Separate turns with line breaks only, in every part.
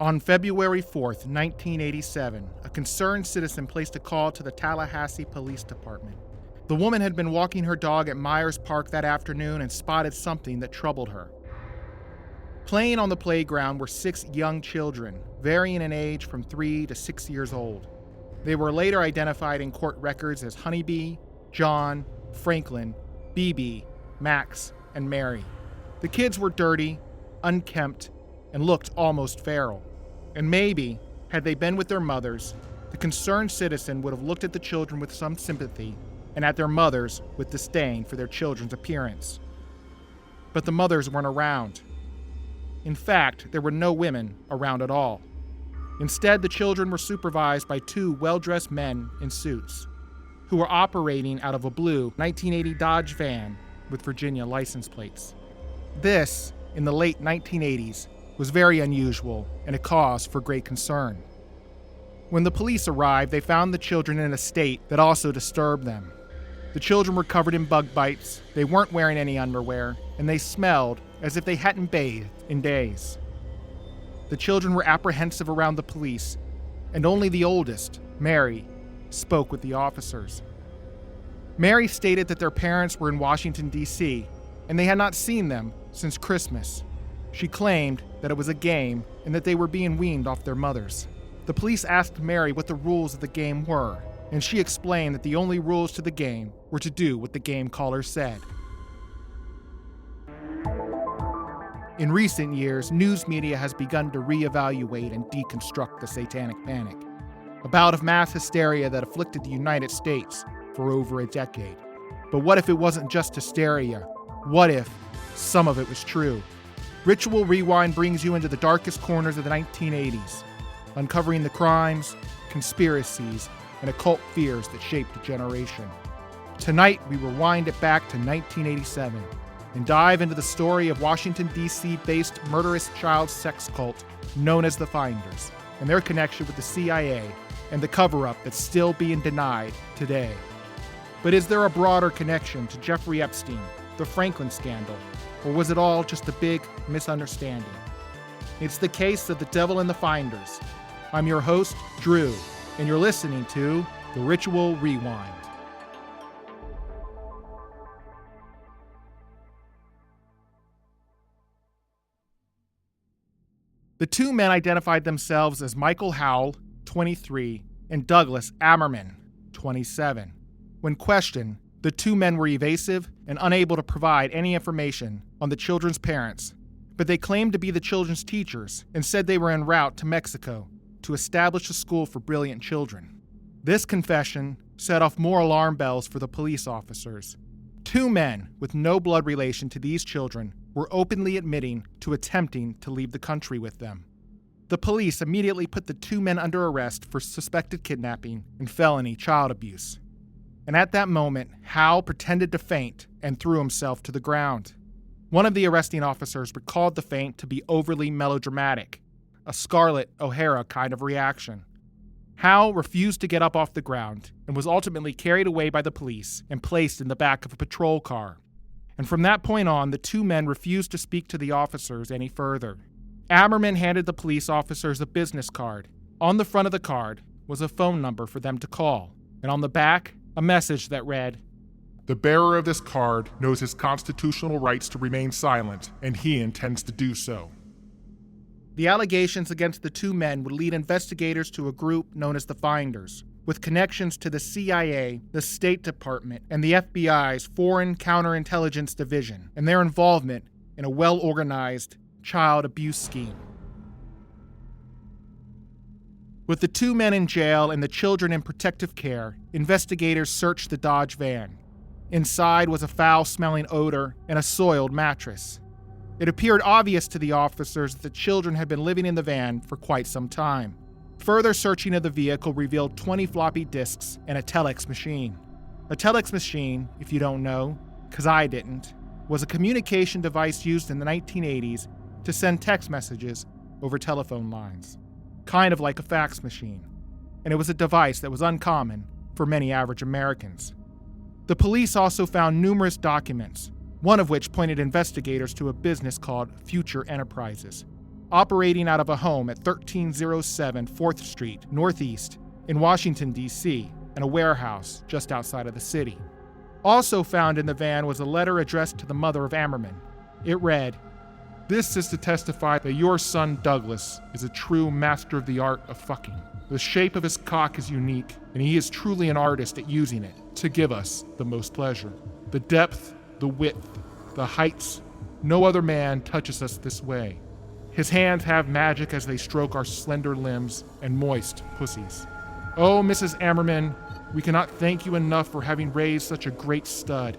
On February 4th, 1987, a concerned citizen placed a call to the Tallahassee Police Department. The woman had been walking her dog at Myers Park that afternoon and spotted something that troubled her. Playing on the playground were 6 young children, varying in age from 3 to 6 years old. They were later identified in court records as Honeybee, John, Franklin, BB, Max, and Mary. The kids were dirty, unkempt, and looked almost feral. And maybe, had they been with their mothers, the concerned citizen would have looked at the children with some sympathy and at their mothers with disdain for their children's appearance. But the mothers weren't around. In fact, there were no women around at all. Instead, the children were supervised by 2 well-dressed men in suits, who were operating out of a blue 1980 Dodge van with Virginia license plates. This, in the late 1980s, was very unusual and a cause for great concern. When the police arrived, they found the children in a state that also disturbed them. The children were covered in bug bites, they weren't wearing any underwear, and they smelled as if they hadn't bathed in days. The children were apprehensive around the police, and only the oldest, Mary, spoke with the officers. Mary stated that their parents were in Washington, D.C., and they had not seen them since Christmas. She claimed that it was a game and that they were being weaned off their mothers. The police asked Mary what the rules of the game were, and she explained that the only rules to the game were to do what the game caller said. In recent years, news media has begun to reevaluate and deconstruct the Satanic Panic, a bout of mass hysteria that afflicted the United States for over a decade. But what if it wasn't just hysteria? What if some of it was true? Ritual Rewind brings you into the darkest corners of the 1980s, uncovering the crimes, conspiracies, and occult fears that shaped a generation. Tonight, we rewind it back to 1987 and dive into the story of Washington, D.C.-based murderous child sex cult known as the Finders, and their connection with the CIA and the cover-up that's still being denied today. But is there a broader connection to Jeffrey Epstein, the Franklin scandal, or was it all just a big misunderstanding? It's the case of the Devil and the Finders. I'm your host, Drew, and you're listening to The Ritual Rewind. The 2 men identified themselves as Michael Howell, 23, and Douglas Ammerman, 27. When questioned, the 2 men were evasive and unable to provide any information on the children's parents, but they claimed to be the children's teachers and said they were en route to Mexico to establish a school for brilliant children. This confession set off more alarm bells for the police officers. 2 men with no blood relation to these children were openly admitting to attempting to leave the country with them. The police immediately put the 2 men under arrest for suspected kidnapping and felony child abuse. And at that moment, Hal pretended to faint and threw himself to the ground. One of the arresting officers recalled the faint to be overly melodramatic, a Scarlett O'Hara kind of reaction. Hal refused to get up off the ground and was ultimately carried away by the police and placed in the back of a patrol car. And from that point on, the 2 men refused to speak to the officers any further. Ammerman handed the police officers a business card. On the front of the card was a phone number for them to call, and on the back, a message that read, "The bearer of this card knows his constitutional rights to remain silent, and he intends to do so." The allegations against the 2 men would lead investigators to a group known as the Finders, with connections to the CIA, the State Department, and the FBI's Foreign Counterintelligence Division, and their involvement in a well-organized child abuse scheme. With the 2 men in jail and the children in protective care, investigators searched the Dodge van. Inside was a foul-smelling odor and a soiled mattress. It appeared obvious to the officers that the children had been living in the van for quite some time. Further searching of the vehicle revealed 20 floppy disks and a telex machine. A telex machine, if you don't know, because I didn't, was a communication device used in the 1980s to send text messages over telephone lines, kind of like a fax machine, and it was a device that was uncommon for many average Americans. The police also found numerous documents, one of which pointed investigators to a business called Future Enterprises. operating out of a home at 1307 4th Street, Northeast, in Washington, D.C., and a warehouse just outside of the city. Also found in the van was a letter addressed to the mother of Ammerman. It read, "This is to testify that your son Douglas is a true master of the art of fucking. The shape of his cock is unique, and he is truly an artist at using it to give us the most pleasure. The depth, the width, the heights, no other man touches us this way. His hands have magic as they stroke our slender limbs and moist pussies. Oh, Mrs. Ammerman, we cannot thank you enough for having raised such a great stud.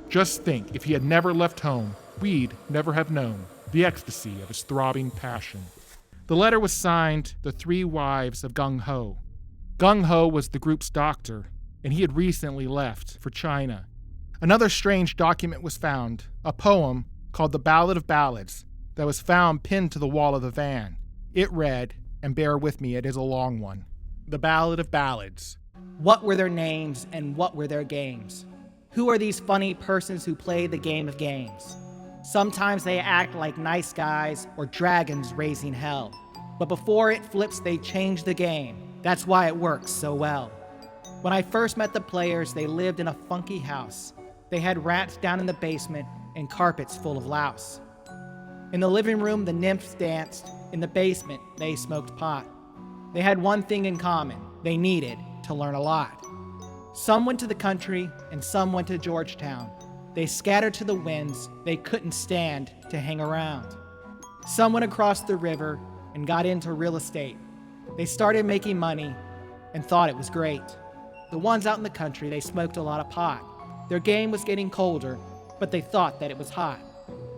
Just think, if he had never left home, we'd never have known the ecstasy of his throbbing passion." The letter was signed The Three Wives of Gung Ho. Gung Ho was the group's doctor, and he had recently left for China. Another strange document was found, a poem called The Ballad of Ballads, that was found pinned to the wall of the van. It read, and bear with me, it is a long one. The Ballad of Ballads.
What were their names and what were their games? Who are these funny persons who play the game of games? Sometimes they act like nice guys or dragons raising hell. But before it flips, they change the game. That's why it works so well. When I first met the players, they lived in a funky house. They had rats down in the basement and carpets full of louse. In the living room, the nymphs danced. In the basement, they smoked pot. They had one thing in common. They needed to learn a lot. Some went to the country and some went to Georgetown. They scattered to the winds. They couldn't stand to hang around. Some went across the river and got into real estate. They started making money and thought it was great. The ones out in the country, they smoked a lot of pot. Their game was getting colder, but they thought that it was hot.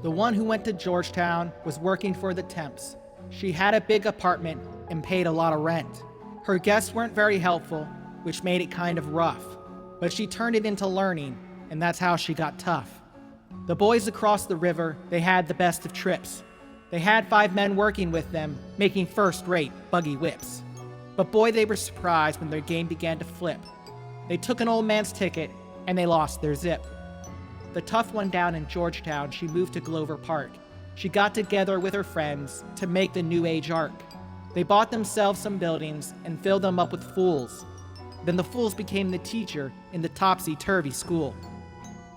The one who went to Georgetown was working for the Temps. She had a big apartment and paid a lot of rent. Her guests weren't very helpful, which made it kind of rough, but she turned it into learning, and that's how she got tough. The boys across the river, they had the best of trips. They had 5 men working with them, making first-rate buggy whips. But boy, they were surprised when their game began to flip. They took an old man's ticket, and they lost their zip. The tough one down in Georgetown, she moved to Glover Park. She got together with her friends to make the New Age arc. They bought themselves some buildings and filled them up with fools. Then the fools became the teacher in the topsy-turvy school.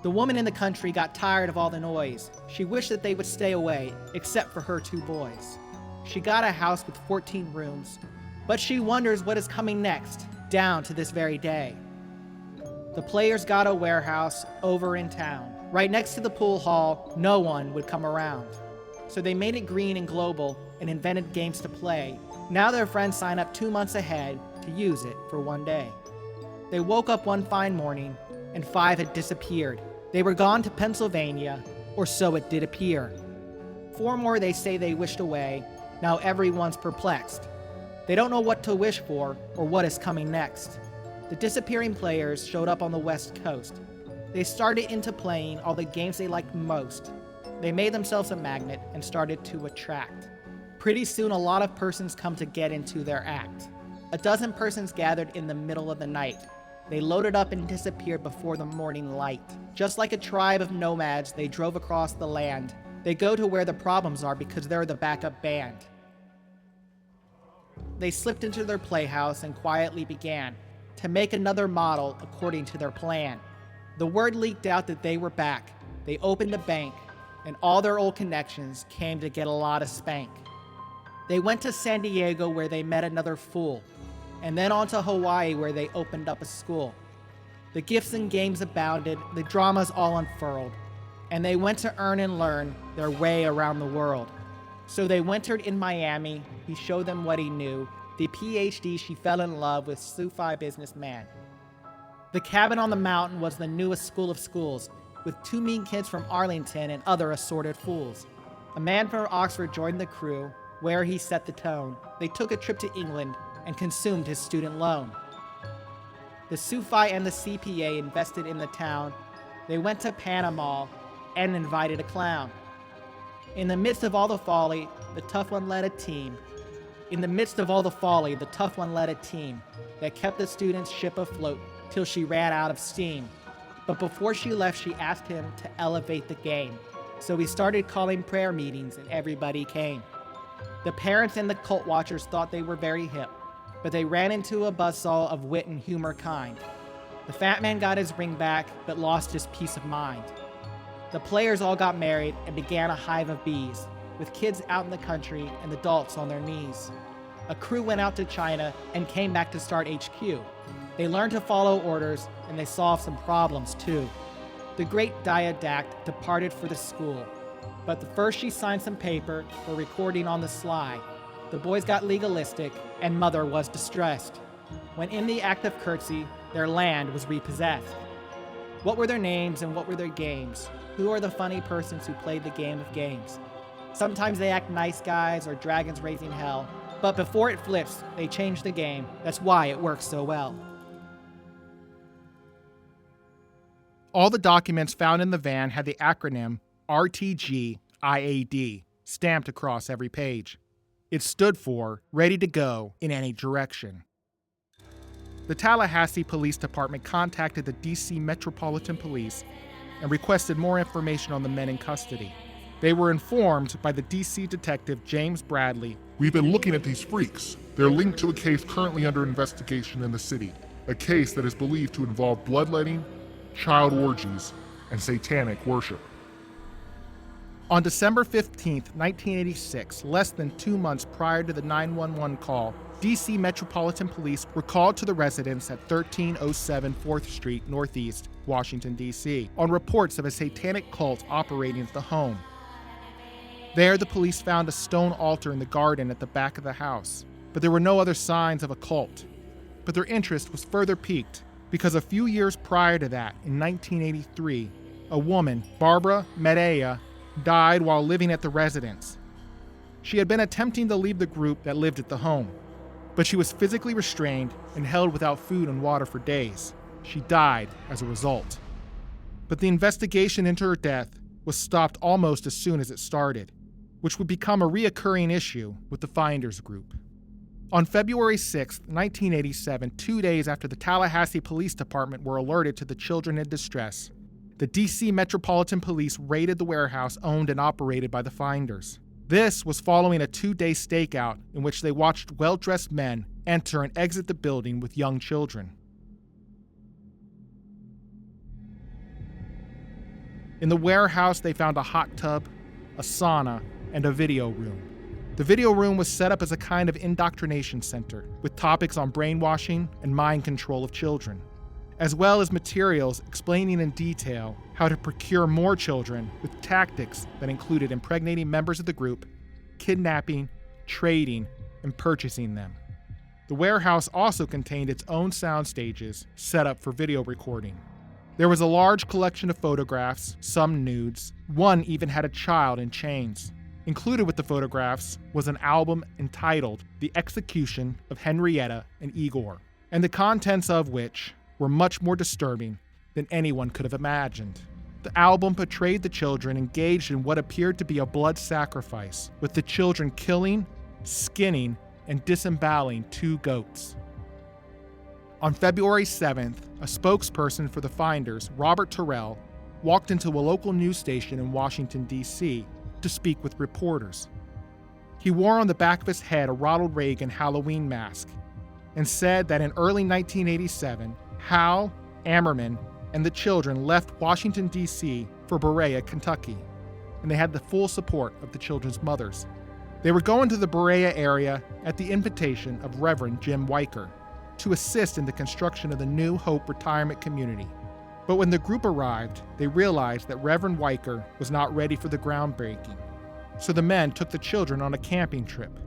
The woman in the country got tired of all the noise. She wished that they would stay away, except for her 2 boys. She got a house with 14 rooms, but she wonders what is coming next, down to this very day. The players got a warehouse over in town. Right next to the pool hall, no one would come around. So they made it green and global and invented games to play. Now their friends sign up 2 months ahead to use it for one day. They woke up one fine morning and 5 had disappeared. They were gone to Pennsylvania, or so it did appear. 4 more they say they wished away. Now everyone's perplexed. They don't know what to wish for or what is coming next. The disappearing players showed up on the West Coast. They started into playing all the games they liked most. They made themselves a magnet and started to attract. Pretty soon a lot of persons come to get into their act. A dozen persons gathered in the middle of the night. They loaded up and disappeared before the morning light. Just like a tribe of nomads, they drove across the land. They go to where the problems are because they're the backup band. They slipped into their playhouse and quietly began to make another model according to their plan. The word leaked out that they were back. They opened a bank, and all their old connections came to get a lot of spank. They went to San Diego where they met another fool, and then on to Hawaii where they opened up a school. The gifts and games abounded, the dramas all unfurled, and they went to earn and learn their way around the world. So they wintered in Miami, he showed them what he knew. The PhD, she fell in love with Sufi businessman. The cabin on the mountain was the newest school of schools, with 2 mean kids from Arlington and other assorted fools. A man from Oxford joined the crew, where he set the tone. They took a trip to England and consumed his student loan. The Sufi and the CPA invested in the town. They went to Panama and invited a clown. In the midst of all the folly, the tough one led a team. That kept the student's ship afloat till she ran out of steam. But before she left, she asked him to elevate the game. So he started calling prayer meetings and everybody came. The parents and the cult watchers thought they were very hip, but they ran into a buzzsaw of wit and humor kind. The fat man got his ring back, but lost his peace of mind. The players all got married and began a hive of bees, with kids out in the country and adults on their knees. A crew went out to China and came back to start HQ. They learned to follow orders, and they solved some problems too. The great Diadact departed for the school, but first she signed some paper for recording on the sly. The boys got legalistic, and Mother was distressed. When in the act of curtsy, their land was repossessed. What were their names and what were their games? Who are the funny persons who played the game of games? Sometimes they act nice guys or dragons raising hell, but before it flips, they change the game. That's why it works so well.
All the documents found in the van had the acronym RTGIAD stamped across every page. It stood for Ready to Go in Any Direction. The Tallahassee Police Department contacted the D.C. Metropolitan Police and requested more information on the men in custody. They were informed by the D.C. detective James Bradley.
We've been looking at these freaks. They're linked to a case currently under investigation in the city, a case that is believed to involve bloodletting, child orgies, and satanic worship.
On December 15, 1986, less than 2 months prior to the 911 call, D.C. Metropolitan Police were called to the residence at 1307 4th Street Northeast, Washington, D.C., on reports of a satanic cult operating at the home. There, the police found a stone altar in the garden at the back of the house, but there were no other signs of a cult. But their interest was further piqued because a few years prior to that, in 1983, a woman, Barbara Medea, died while living at the residence. She had been attempting to leave the group that lived at the home, but she was physically restrained and held without food and water for days. She died as a result. But the investigation into her death was stopped almost as soon as it started, which would become a reoccurring issue with the Finders Group. On February 6, 1987, 2 days after the Tallahassee Police Department were alerted to the children in distress, the D.C. Metropolitan Police raided the warehouse owned and operated by the Finders. This was following a 2-day stakeout in which they watched well-dressed men enter and exit the building with young children. In the warehouse, they found a hot tub, a sauna, and a video room. The video room was set up as a kind of indoctrination center, with topics on brainwashing and mind control of children, as well as materials explaining in detail how to procure more children with tactics that included impregnating members of the group, kidnapping, trading, and purchasing them. The warehouse also contained its own sound stages set up for video recording. There was a large collection of photographs, some nudes. One even had a child in chains. Included with the photographs was an album entitled The Execution of Henrietta and Igor, and the contents of which were much more disturbing than anyone could have imagined. The album portrayed the children engaged in what appeared to be a blood sacrifice, with the children killing, skinning, and disemboweling 2 goats. On February 7th, a spokesperson for the Finders, Robert Terrell, walked into a local news station in Washington, D.C., to speak with reporters. He wore on the back of his head a Ronald Reagan Halloween mask and said that in early 1987, Hal, Ammerman, and the children left Washington, D.C. for Berea, Kentucky, and they had the full support of the children's mothers. They were going to the Berea area at the invitation of Reverend Jim Weicker to assist in the construction of the New Hope retirement community. But when the group arrived, they realized that Reverend Weicker was not ready for the groundbreaking, so the men took the children on a camping trip.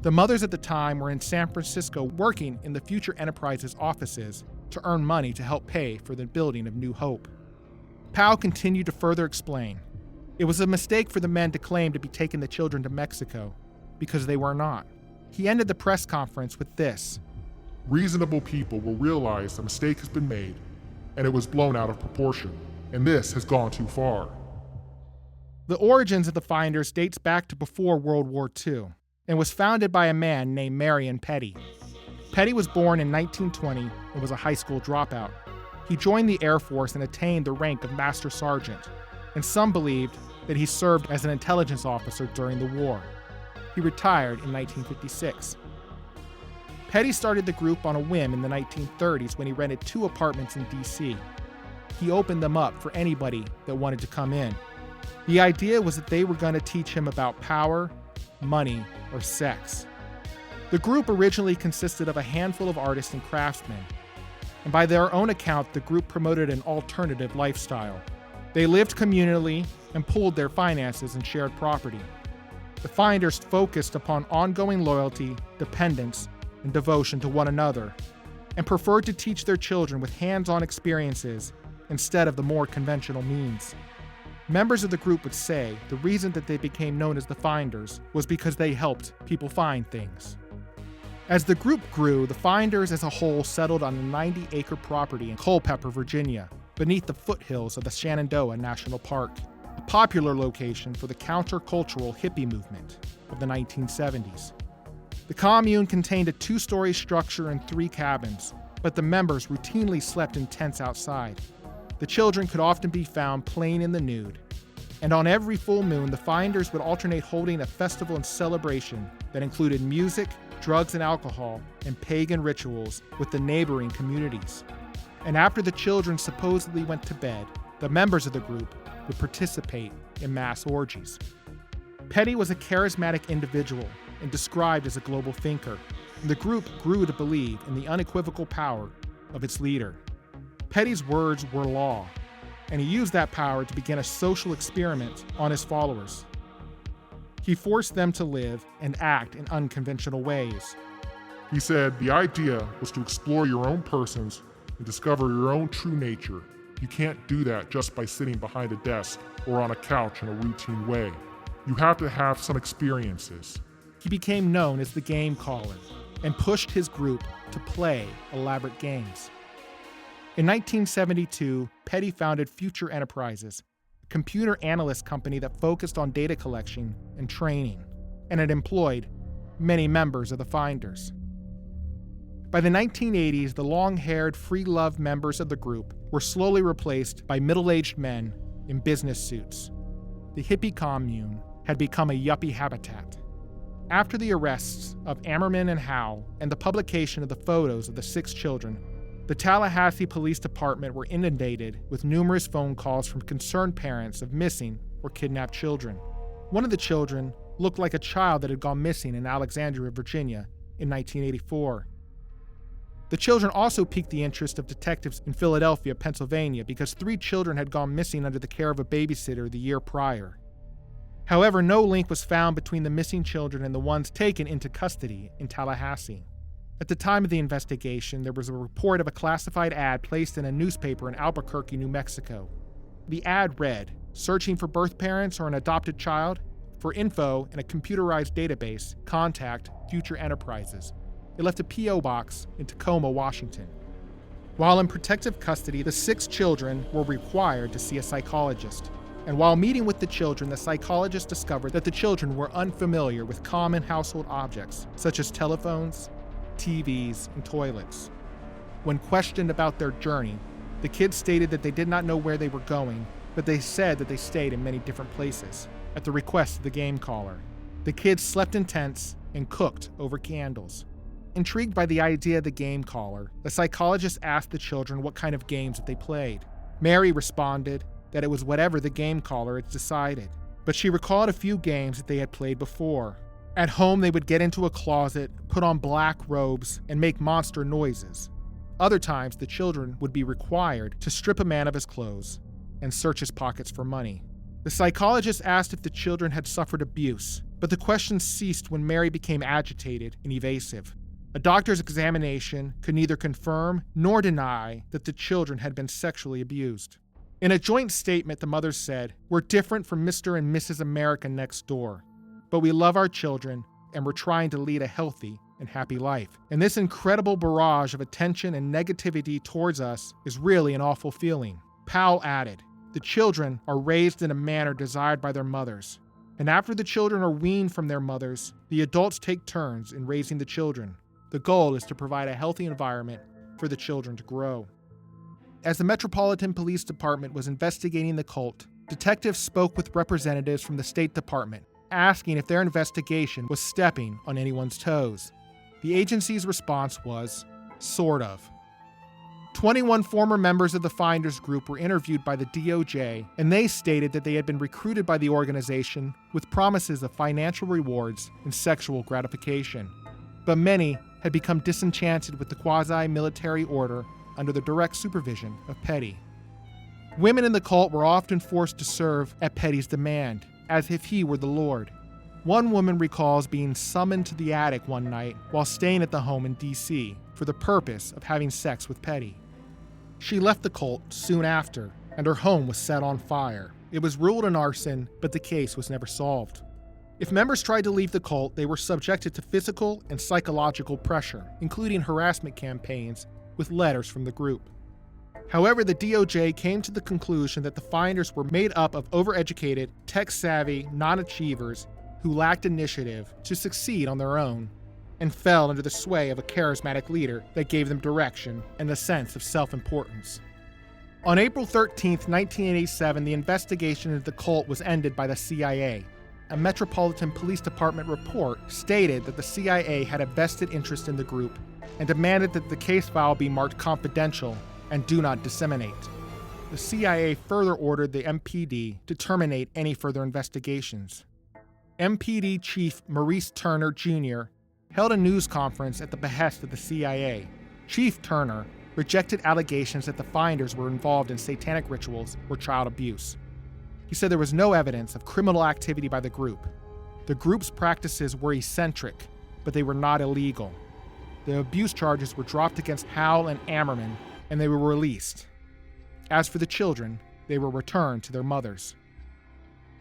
The mothers at the time were in San Francisco working in the Future Enterprises offices to earn money to help pay for the building of New Hope. Powell continued to further explain. It was a mistake for the men to claim to be taking the children to Mexico, because they were not. He ended the press conference with this:
Reasonable people will realize a mistake has been made, and it was blown out of proportion, and this has gone too far.
The origins of the Finders dates back to before World War II, and was founded by a man named Marion Petty. Petty was born in 1920 and was a high school dropout. He joined the Air Force and attained the rank of Master Sergeant, and some believed that he served as an intelligence officer during the war. He retired in 1956. Petty started the group on a whim in the 1930s when he rented 2 apartments in D.C. He opened them up for anybody that wanted to come in. The idea was that they were going to teach him about power, money, or sex. The group originally consisted of a handful of artists and craftsmen, and by their own account, the group promoted an alternative lifestyle. They lived communally and pooled their finances and shared property. The Finders focused upon ongoing loyalty, dependence, and devotion to one another, and preferred to teach their children with hands-on experiences instead of the more conventional means. Members of the group would say the reason that they became known as the Finders was because they helped people find things. As the group grew, the Finders as a whole settled on a 90-acre property in Culpeper, Virginia, beneath the foothills of the Shenandoah National Park, a popular location for the countercultural hippie movement of the 1970s. The commune contained a 2-story structure and 3 cabins, but the members routinely slept in tents outside. The children could often be found playing in the nude, and on every full moon, the Finders would alternate holding a festival and celebration that included music, drugs and alcohol, and pagan rituals with the neighboring communities. And after the children supposedly went to bed, the members of the group would participate in mass orgies. Petty was a charismatic individual and described as a global thinker, and the group grew to believe in the unequivocal power of its leader. Petty's words were law, and he used that power to begin a social experiment on his followers. He forced them to live and act in unconventional ways.
He said the idea was to explore your own persons and discover your own true nature. You can't do that just by sitting behind a desk or on a couch in a routine way. You have to have some experiences.
He became known as the Game Caller and pushed his group to play elaborate games. In 1972, Petty founded Future Enterprises, a computer analyst company that focused on data collection and training, and it employed many members of the Finders. By the 1980s, the long-haired, free-love members of the group were slowly replaced by middle-aged men in business suits. The hippie commune had become a yuppie habitat. After the arrests of Ammerman and Howe and the publication of the photos of the 6 children, the Tallahassee Police Department were inundated with numerous phone calls from concerned parents of missing or kidnapped children. One of the children looked like a child that had gone missing in Alexandria, Virginia in 1984. The children also piqued the interest of detectives in Philadelphia, Pennsylvania, because 3 children had gone missing under the care of a babysitter the year prior. However, no link was found between the missing children and the ones taken into custody in Tallahassee. At the time of the investigation, there was a report of a classified ad placed in a newspaper in Albuquerque, New Mexico. The ad read, "Searching for birth parents or an adopted child? For info in a computerized database, contact Future Enterprises." It left a P.O. box in Tacoma, Washington. While in protective custody, the 6 children were required to see a psychologist. And while meeting with the children, the psychologist discovered that the children were unfamiliar with common household objects, such as telephones, TVs, and toilets. When questioned about their journey, the kids stated that they did not know where they were going, but they said that they stayed in many different places, at the request of the game caller. The kids slept in tents and cooked over candles. Intrigued by the idea of the game caller, the psychologist asked the children what kind of games that they played. Mary responded that it was whatever the game caller had decided, but she recalled a few games that they had played before. At home, they would get into a closet, put on black robes, and make monster noises. Other times, the children would be required to strip a man of his clothes and search his pockets for money. The psychologist asked if the children had suffered abuse, but the question ceased when Mary became agitated and evasive. A doctor's examination could neither confirm nor deny that the children had been sexually abused. In a joint statement, the mothers said, "We're different from Mr. and Mrs. America next door, but we love our children and we're trying to lead a healthy and happy life. And this incredible barrage of attention and negativity towards us is really an awful feeling." Powell added, "The children are raised in a manner desired by their mothers. And after the children are weaned from their mothers, the adults take turns in raising the children. The goal is to provide a healthy environment for the children to grow." As the Metropolitan Police Department was investigating the cult, detectives spoke with representatives from the State Department, asking if their investigation was stepping on anyone's toes. The agency's response was, sort of. 21 former members of the Finders Group were interviewed by the DOJ, and they stated that they had been recruited by the organization with promises of financial rewards and sexual gratification. But many had become disenchanted with the quasi-military order under the direct supervision of Petty. Women in the cult were often forced to serve at Petty's demand, as if he were the Lord. One woman recalls being summoned to the attic one night while staying at the home in D.C. for the purpose of having sex with Petty. She left the cult soon after, and her home was set on fire. It was ruled an arson, but the case was never solved. If members tried to leave the cult, they were subjected to physical and psychological pressure, including harassment campaigns with letters from the group. However, the DOJ came to the conclusion that the Finders were made up of overeducated, tech-savvy non-achievers who lacked initiative to succeed on their own, and fell under the sway of a charismatic leader that gave them direction and a sense of self-importance. On April 13, 1987, the investigation into the cult was ended by the CIA. A Metropolitan Police Department report stated that the CIA had a vested interest in the group and demanded that the case file be marked confidential and do not disseminate. The CIA further ordered the MPD to terminate any further investigations. MPD Chief Maurice Turner, Jr. held a news conference at the behest of the CIA. Chief Turner rejected allegations that the Finders were involved in satanic rituals or child abuse. He said there was no evidence of criminal activity by the group. The group's practices were eccentric, but they were not illegal. The abuse charges were dropped against Howell and Ammerman, and they were released. As for the children, they were returned to their mothers.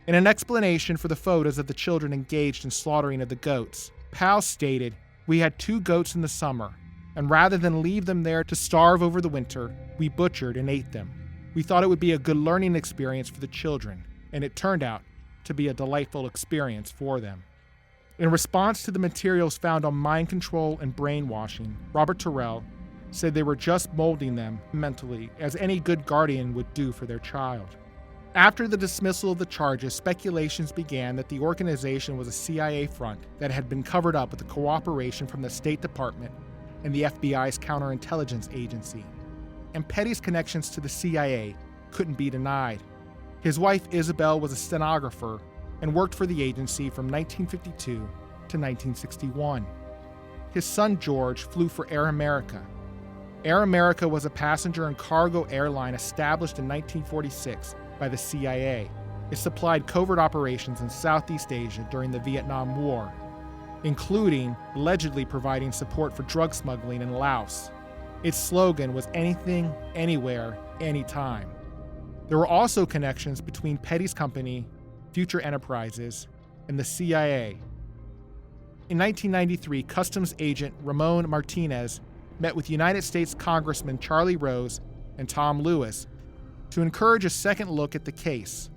In an explanation for the photos of the children engaged in slaughtering of the goats, Powell stated, "We had 2 goats in the summer, and rather than leave them there to starve over the winter, we butchered and ate them. We thought it would be a good learning experience for the children, and it turned out to be a delightful experience for them." In response to the materials found on mind control and brainwashing, Robert Terrell said they were just molding them mentally, as any good guardian would do for their child. After the dismissal of the charges, speculations began that the organization was a CIA front that had been covered up with the cooperation from the State Department and the FBI's counterintelligence agency. And Petty's connections to the CIA couldn't be denied. His wife Isabel was a stenographer and worked for the agency from 1952 to 1961. His son George flew for Air America. Air America was a passenger and cargo airline established in 1946 by the CIA. It supplied covert operations in Southeast Asia during the Vietnam War, including allegedly providing support for drug smuggling in Laos. Its slogan was anything, anywhere, anytime. There were also connections between Petty's company, Future Enterprises, and the CIA. In 1993, Customs Agent Ramon Martinez met with United States Congressman Charlie Rose and Tom Lewis to encourage a second look at the case.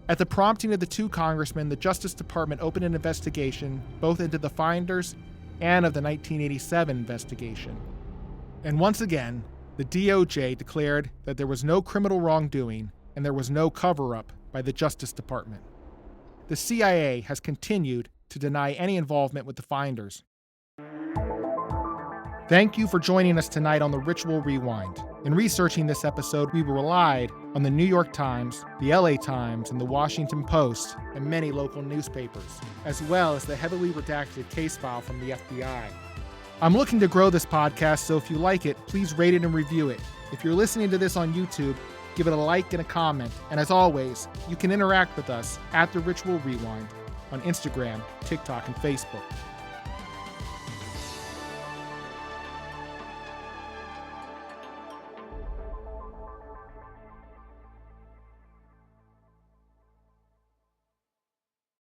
At the prompting of the 2 congressmen, the Justice Department opened an investigation both into the Finders and of the 1987 investigation. And once again, the DOJ declared that there was no criminal wrongdoing and there was no cover-up by the Justice Department. The CIA has continued to deny any involvement with the Finders. Thank you for joining us tonight on the Ritual Rewind. In researching this episode, we relied on the New York Times, the LA Times, and the Washington Post, and many local newspapers, as well as the heavily redacted case file from the FBI. I'm looking to grow this podcast, so if you like it, please rate it and review it. If you're listening to this on YouTube, give it a like and a comment. And as always, you can interact with us at The Ritual Rewind on Instagram, TikTok, and Facebook.